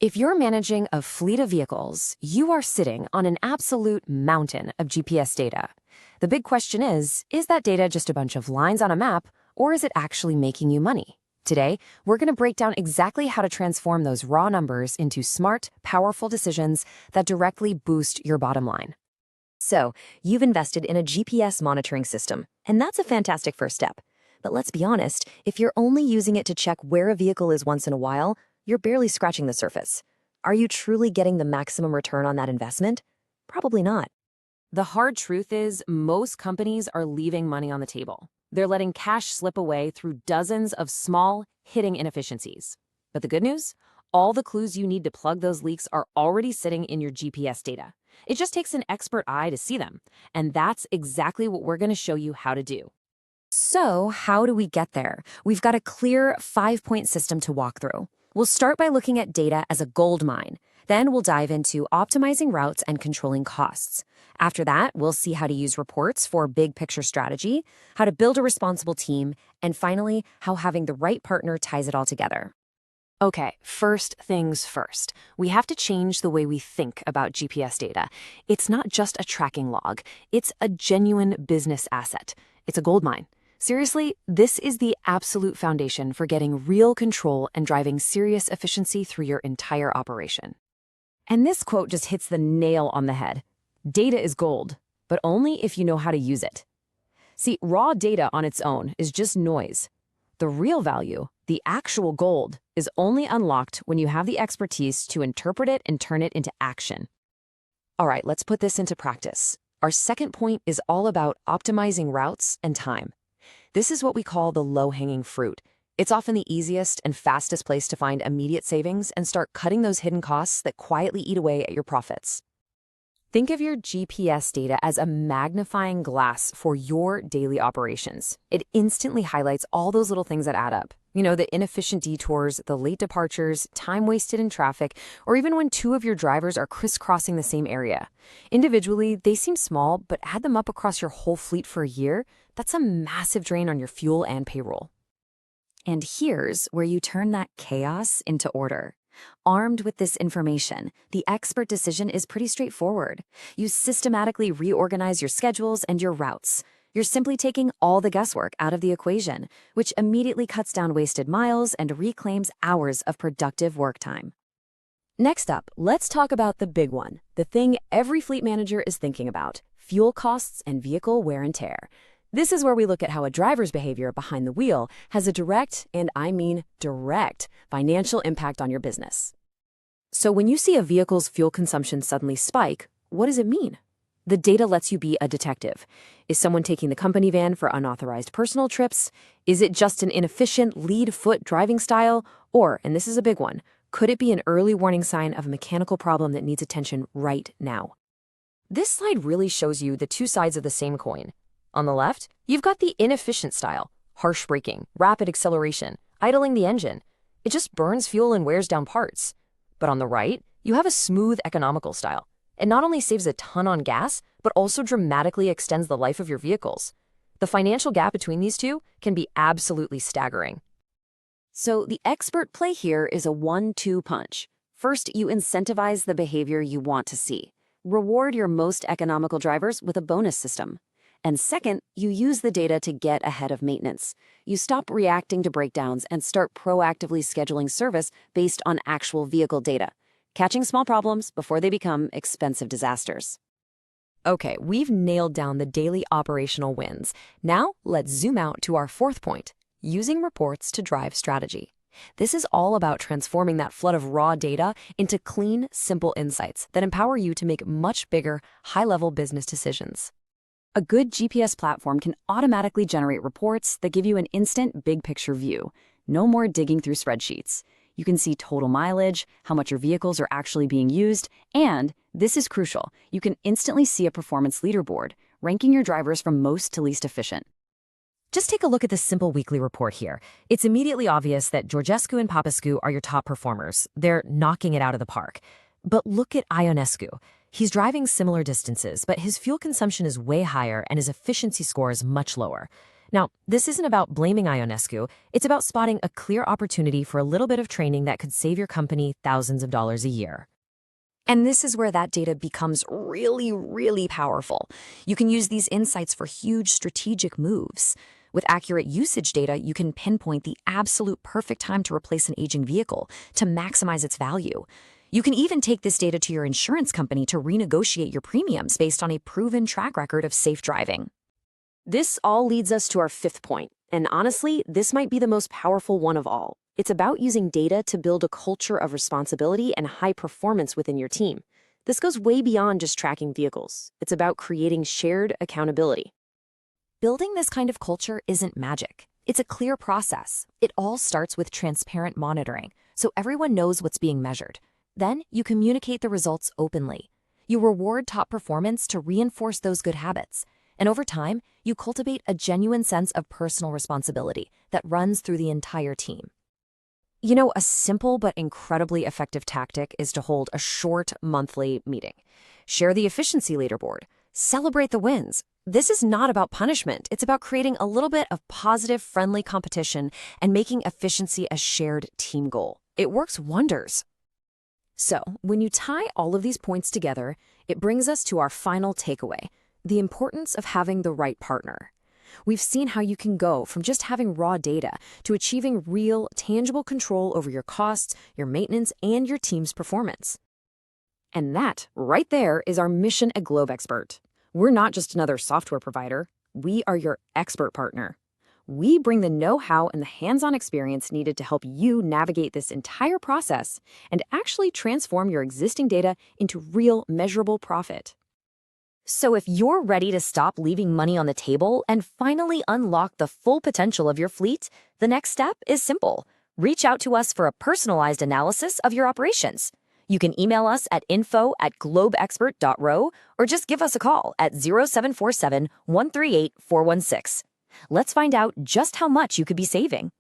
If you're managing a fleet of vehicles, you are sitting on an absolute mountain of GPS data. The big question is that data just a bunch of lines on a map, or is it actually making you money? Today, we're going to break down exactly how to transform those raw numbers into smart, powerful decisions that directly boost your bottom line. So, you've invested in a GPS monitoring system, and that's a fantastic first step. But let's be honest, if you're only using it to check where a vehicle is once in a while, you're barely scratching the surface. Are you truly getting the maximum return on that investment? Probably not. The hard truth is most companies are leaving money on the table. They're letting cash slip away through dozens of small, hitting inefficiencies. But the good news? All the clues you need to plug those leaks are already sitting in your GPS data. It just takes an expert eye to see them. And that's exactly what we're going to show you how to do. So, how do we get there? We've got a clear 5-point system to walk through. We'll start by looking at data as a gold mine. Then we'll dive into optimizing routes and controlling costs. After that, we'll see how to use reports for big picture strategy, how to build a responsible team, and finally, how having the right partner ties it all together. Okay, first things first. We have to change the way we think about GPS data. It's not just a tracking log. It's a genuine business asset. It's a gold mine. Seriously, this is the absolute foundation for getting real control and driving serious efficiency through your entire operation. And this quote just hits the nail on the head. Data is gold, but only if you know how to use it. See, raw data on its own is just noise. The real value, the actual gold, is only unlocked when you have the expertise to interpret it and turn it into action. All right, let's put this into practice. Our second point is all about optimizing routes and time. This is what we call the low-hanging fruit. It's often the easiest and fastest place to find immediate savings and start cutting those hidden costs that quietly eat away at your profits. Think of your GPS data as a magnifying glass for your daily operations. It instantly highlights all those little things that add up. You know, the inefficient detours, the late departures, time wasted in traffic, or even when two of your drivers are crisscrossing the same area. Individually, they seem small, but add them up across your whole fleet for a year, that's a massive drain on your fuel and payroll. And here's where you turn that chaos into order. Armed with this information, the expert decision is pretty straightforward. You systematically reorganize your schedules and your routes. You're simply taking all the guesswork out of the equation, which immediately cuts down wasted miles and reclaims hours of productive work time. Next up, let's talk about the big one, the thing every fleet manager is thinking about: fuel costs and vehicle wear and tear. This is where we look at how a driver's behavior behind the wheel has a direct, and I mean direct, financial impact on your business. So when you see a vehicle's fuel consumption suddenly spike, what does it mean? The data lets you be a detective. Is someone taking the company van for unauthorized personal trips? Is it just an inefficient lead-foot driving style? Or, and this is a big one, could it be an early warning sign of a mechanical problem that needs attention right now? This slide really shows you the two sides of the same coin. On the left, you've got the inefficient style: harsh braking, rapid acceleration, idling the engine. It just burns fuel and wears down parts. But on the right, you have a smooth, economical style. It not only saves a ton on gas, but also dramatically extends the life of your vehicles. The financial gap between these two can be absolutely staggering. So the expert play here is a 1-2 punch. First, you incentivize the behavior you want to see. Reward your most economical drivers with a bonus system. And second, you use the data to get ahead of maintenance. You stop reacting to breakdowns and start proactively scheduling service based on actual vehicle data, catching small problems before they become expensive disasters. Okay, we've nailed down the daily operational wins. Now, let's zoom out to our fourth point: using reports to drive strategy. This is all about transforming that flood of raw data into clean, simple insights that empower you to make much bigger, high-level business decisions. A good GPS platform can automatically generate reports that give you an instant big-picture view. No more digging through spreadsheets. You can see total mileage, how much your vehicles are actually being used, and, this is crucial, you can instantly see a performance leaderboard, ranking your drivers from most to least efficient. Just take a look at this simple weekly report here. It's immediately obvious that Georgescu and Papescu are your top performers. They're knocking it out of the park. But look at Ionescu. He's driving similar distances, but his fuel consumption is way higher and his efficiency score is much lower. Now, this isn't about blaming Ionescu, it's about spotting a clear opportunity for a little bit of training that could save your company thousands of dollars a year. And this is where that data becomes really, really powerful. You can use these insights for huge strategic moves. With accurate usage data, you can pinpoint the absolute perfect time to replace an aging vehicle to maximize its value. You can even take this data to your insurance company to renegotiate your premiums based on a proven track record of safe driving. This all leads us to our fifth point, and honestly, this might be the most powerful one of all. It's about using data to build a culture of responsibility and high performance within your team. This goes way beyond just tracking vehicles. It's about creating shared accountability. Building this kind of culture isn't magic. It's a clear process. It all starts with transparent monitoring, so everyone knows what's being measured. Then you communicate the results openly. You reward top performance to reinforce those good habits. And over time, you cultivate a genuine sense of personal responsibility that runs through the entire team. You know, a simple but incredibly effective tactic is to hold a short monthly meeting. Share the efficiency leaderboard. Celebrate the wins. This is not about punishment. It's about creating a little bit of positive, friendly competition and making efficiency a shared team goal. It works wonders. So, when you tie all of these points together, it brings us to our final takeaway, the importance of having the right partner. We've seen how you can go from just having raw data to achieving real, tangible control over your costs, your maintenance, and your team's performance. And that, right there, is our mission at GlobeXpert. We're not just another software provider. We are your expert partner. We bring the know-how and the hands-on experience needed to help you navigate this entire process and actually transform your existing data into real, measurable profit. So if you're ready to stop leaving money on the table and finally unlock the full potential of your fleet, the next step is simple. Reach out to us for a personalized analysis of your operations. You can email us at info@globeexpert.ro or just give us a call at 0747-138-416. Let's find out just how much you could be saving.